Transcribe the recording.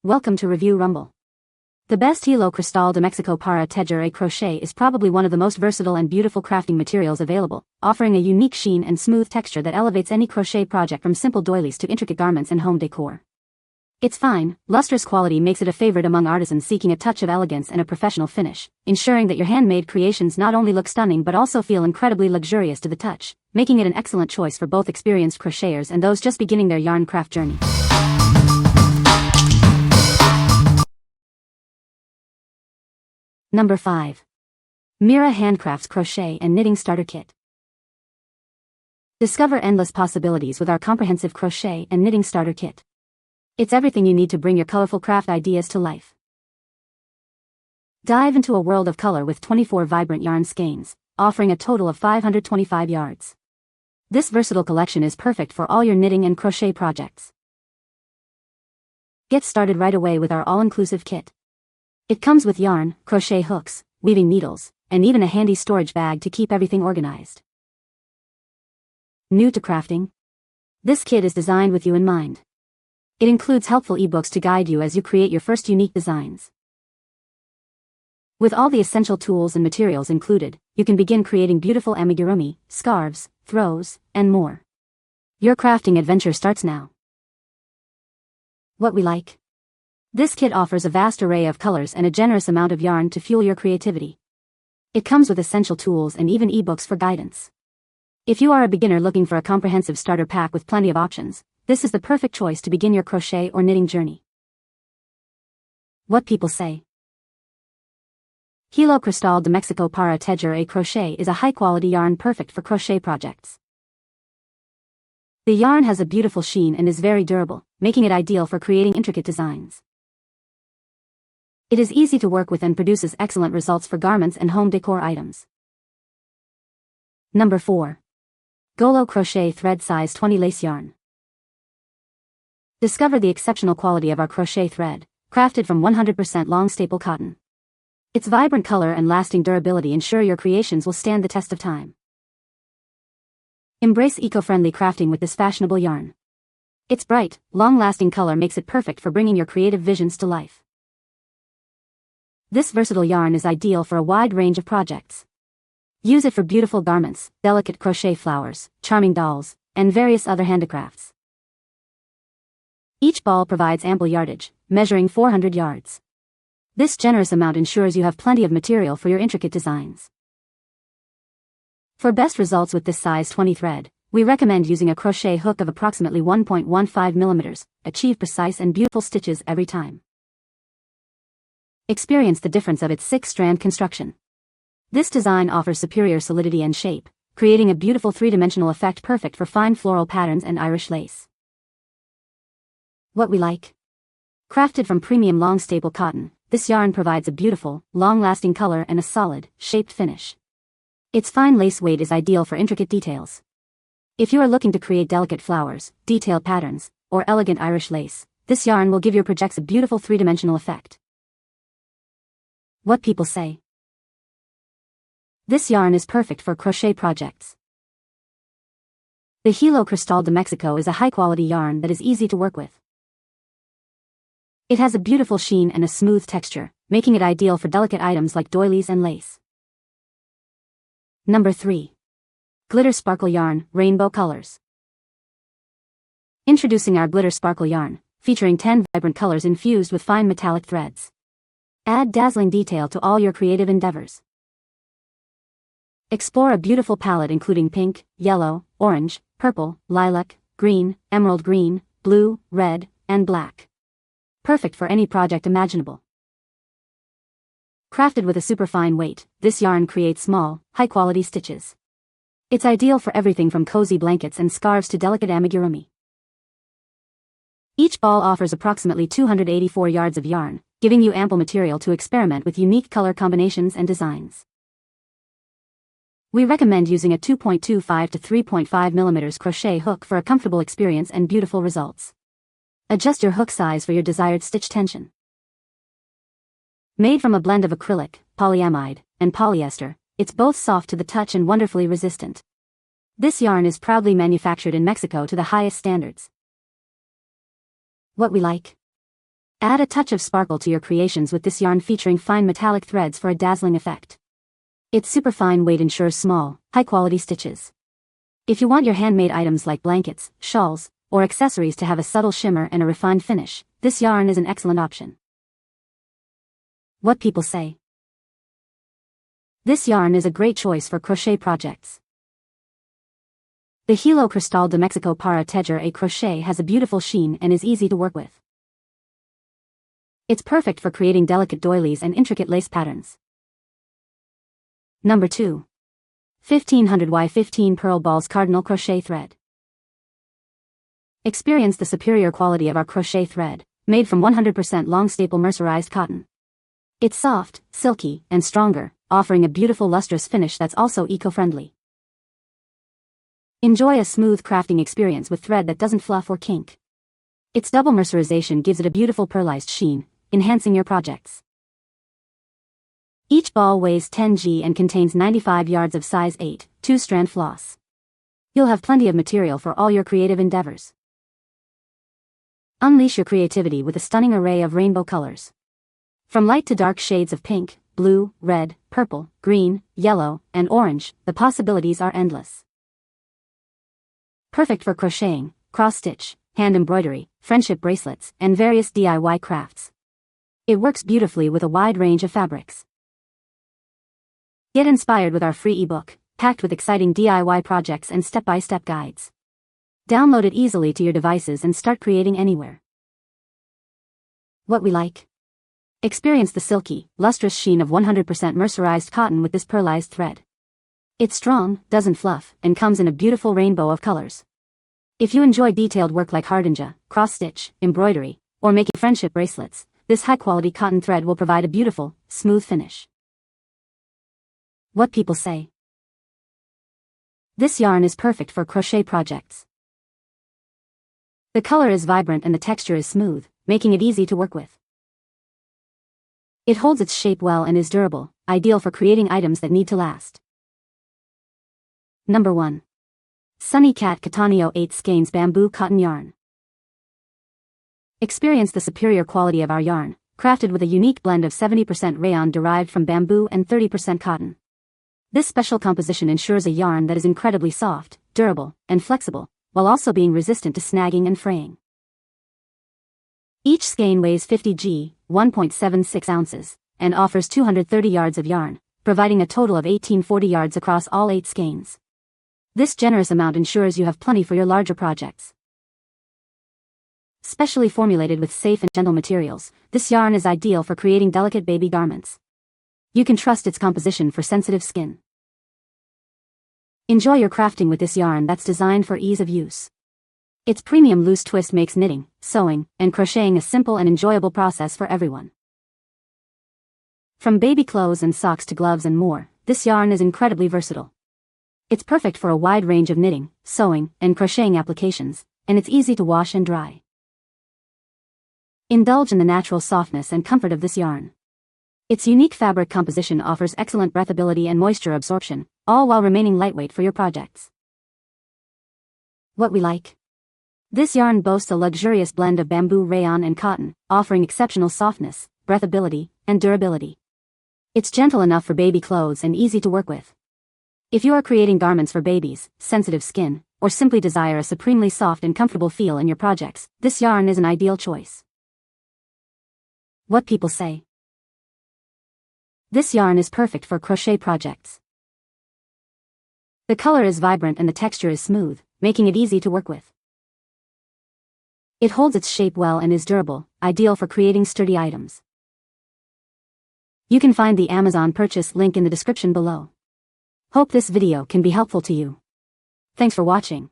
Welcome to Review Rumble. The best Hilo Cristal de Mexico para Tejer a crochet is probably one of the most versatile and beautiful crafting materials available, offering a unique sheen and smooth texture that elevates any crochet project from simple doilies to intricate garments and home decor. Its fine, lustrous quality makes it a favorite among artisans seeking a touch of elegance and a professional finish, ensuring that your handmade creations not only look stunning but also feel incredibly luxurious to the touch, making it an excellent choice for both experienced crocheters and those just beginning their yarn craft journey. Number 5. Mira HandCrafts Crochet and Knitting Starter Kit. Discover endless possibilities with our comprehensive crochet and knitting starter kit. It's everything you need to bring your colorful craft ideas to life. Dive into a world of color with 24 vibrant yarn skeins, offering a total of 525 yards. This versatile collection is perfect for all your knitting and crochet projects. Get started right away with our all-inclusive kit. It comes with yarn, crochet hooks, weaving needles, and even a handy storage bag to keep everything organized. New to crafting? This kit is designed with you in mind. It includes helpful ebooks to guide you as you create your first unique designs. With all the essential tools and materials included, you can begin creating beautiful amigurumi, scarves, throws, and more. Your crafting adventure starts now. What we like? This kit offers a vast array of colors and a generous amount of yarn to fuel your creativity. It comes with essential tools and even ebooks for guidance. If you are a beginner looking for a comprehensive starter pack with plenty of options, this is the perfect choice to begin your crochet or knitting journey. What people say. Hilo Cristal de Mexico para Tejer a crochet is a high-quality yarn perfect for crochet projects. The yarn has a beautiful sheen and is very durable, making it ideal for creating intricate designs. It is easy to work with and produces excellent results for garments and home decor items. Number 4. GOLO Crochet Thread Size 20 Lace Yarn. Discover the exceptional quality of our crochet thread, crafted from 100% long staple cotton. Its vibrant color and lasting durability ensure your creations will stand the test of time. Embrace eco-friendly crafting with this fashionable yarn. Its bright, long-lasting color makes it perfect for bringing your creative visions to life. This versatile yarn is ideal for a wide range of projects. Use it for beautiful garments, delicate crochet flowers, charming dolls, and various other handicrafts. Each ball provides ample yardage, measuring 400 yards. This generous amount ensures you have plenty of material for your intricate designs. For best results with this size 20 thread, we recommend using a crochet hook of approximately 1.15 mm, achieve precise and beautiful stitches every time. Experience the difference of its 6-strand construction. This design offers superior solidity and shape, creating a beautiful three-dimensional effect perfect for fine floral patterns and Irish lace. What we like? Crafted from premium long staple cotton, this yarn provides a beautiful, long-lasting color and a solid, shaped finish. Its fine lace weight is ideal for intricate details. If you are looking to create delicate flowers, detailed patterns, or elegant Irish lace, this yarn will give your projects a beautiful three-dimensional effect. What people say. This yarn is perfect for crochet projects. The Hilo Cristal de Mexico is a high-quality yarn that is easy to work with. It has a beautiful sheen and a smooth texture, making it ideal for delicate items like doilies and lace. Number 3. Glitter Sparkle Yarn, Rainbow Colors. Introducing our Glitter Sparkle Yarn, featuring 10 vibrant colors infused with fine metallic threads. Add dazzling detail to all your creative endeavors. Explore a beautiful palette including pink, yellow, orange, purple, lilac, green, emerald green, blue, red, and black. Perfect for any project imaginable. Crafted with a superfine weight, this yarn creates small, high-quality stitches. It's ideal for everything from cozy blankets and scarves to delicate amigurumi. Each ball offers approximately 284 yards of yarn, giving you ample material to experiment with unique color combinations and designs. We recommend using a 2.25 to 3.5 mm crochet hook for a comfortable experience and beautiful results. Adjust your hook size for your desired stitch tension. Made from a blend of acrylic, polyamide, and polyester, it's both soft to the touch and wonderfully resistant. This yarn is proudly manufactured in Mexico to the highest standards. What we like? Add a touch of sparkle to your creations with this yarn featuring fine metallic threads for a dazzling effect. Its superfine weight ensures small, high-quality stitches. If you want your handmade items like blankets, shawls, or accessories to have a subtle shimmer and a refined finish, this yarn is an excellent option. What people say. This yarn is a great choice for crochet projects. The Hilo Cristal de Mexico para Tejer a crochet has a beautiful sheen and is easy to work with. It's perfect for creating delicate doilies and intricate lace patterns. Number 2. 1500x15 Pearl Balls Cardinal Crochet Thread. Experience the superior quality of our crochet thread, made from 100% long staple mercerized cotton. It's soft, silky, and stronger, offering a beautiful lustrous finish that's also eco-friendly. Enjoy a smooth crafting experience with thread that doesn't fluff or kink. Its double mercerization gives it a beautiful pearlized sheen, enhancing your projects. Each ball weighs 10 g and contains 95 yards of size 8, 2-strand floss. You'll have plenty of material for all your creative endeavors. Unleash your creativity with a stunning array of rainbow colors. From light to dark shades of pink, blue, red, purple, green, yellow, and orange, the possibilities are endless. Perfect for crocheting, cross-stitch, hand embroidery, friendship bracelets, and various DIY crafts. It works beautifully with a wide range of fabrics. Get inspired with our free ebook, packed with exciting DIY projects and step-by-step guides. Download it easily to your devices and start creating anywhere. What we like. Experience the silky, lustrous sheen of 100% mercerized cotton with this pearlized thread. It's strong, doesn't fluff, and comes in a beautiful rainbow of colors. If you enjoy detailed work like hardenja, cross-stitch, embroidery, or making friendship bracelets, this high-quality cotton thread will provide a beautiful, smooth finish. What people say. This yarn is perfect for crochet projects. The color is vibrant and the texture is smooth, making it easy to work with. It holds its shape well and is durable, ideal for creating items that need to last. Number 1. Sunny Cat Cotonnio 8 Skeins Bamboo Cotton Yarn. Experience the superior quality of our yarn, crafted with a unique blend of 70% rayon derived from bamboo and 30% cotton. This special composition ensures a yarn that is incredibly soft, durable, and flexible, while also being resistant to snagging and fraying. Each skein weighs 50 g, 1.76 ounces, and offers 230 yards of yarn, providing a total of 1840 yards across all 8 skeins. This generous amount ensures you have plenty for your larger projects. Specially formulated with safe and gentle materials, this yarn is ideal for creating delicate baby garments. You can trust its composition for sensitive skin. Enjoy your crafting with this yarn that's designed for ease of use. Its premium loose twist makes knitting, sewing, and crocheting a simple and enjoyable process for everyone. From baby clothes and socks to gloves and more, this yarn is incredibly versatile. It's perfect for a wide range of knitting, sewing, and crocheting applications, and it's easy to wash and dry. Indulge in the natural softness and comfort of this yarn. Its unique fabric composition offers excellent breathability and moisture absorption, all while remaining lightweight for your projects. What we like. This yarn boasts a luxurious blend of bamboo rayon and cotton, offering exceptional softness, breathability, and durability. It's gentle enough for baby clothes and easy to work with. If you are creating garments for babies, sensitive skin, or simply desire a supremely soft and comfortable feel in your projects, this yarn is an ideal choice. What people say. This yarn is perfect for crochet projects. The color is vibrant and the texture is smooth, making it easy to work with. It holds its shape well and is durable, ideal for creating sturdy items. You can find the Amazon purchase link in the description below. Hope this video can be helpful to you. Thanks for watching.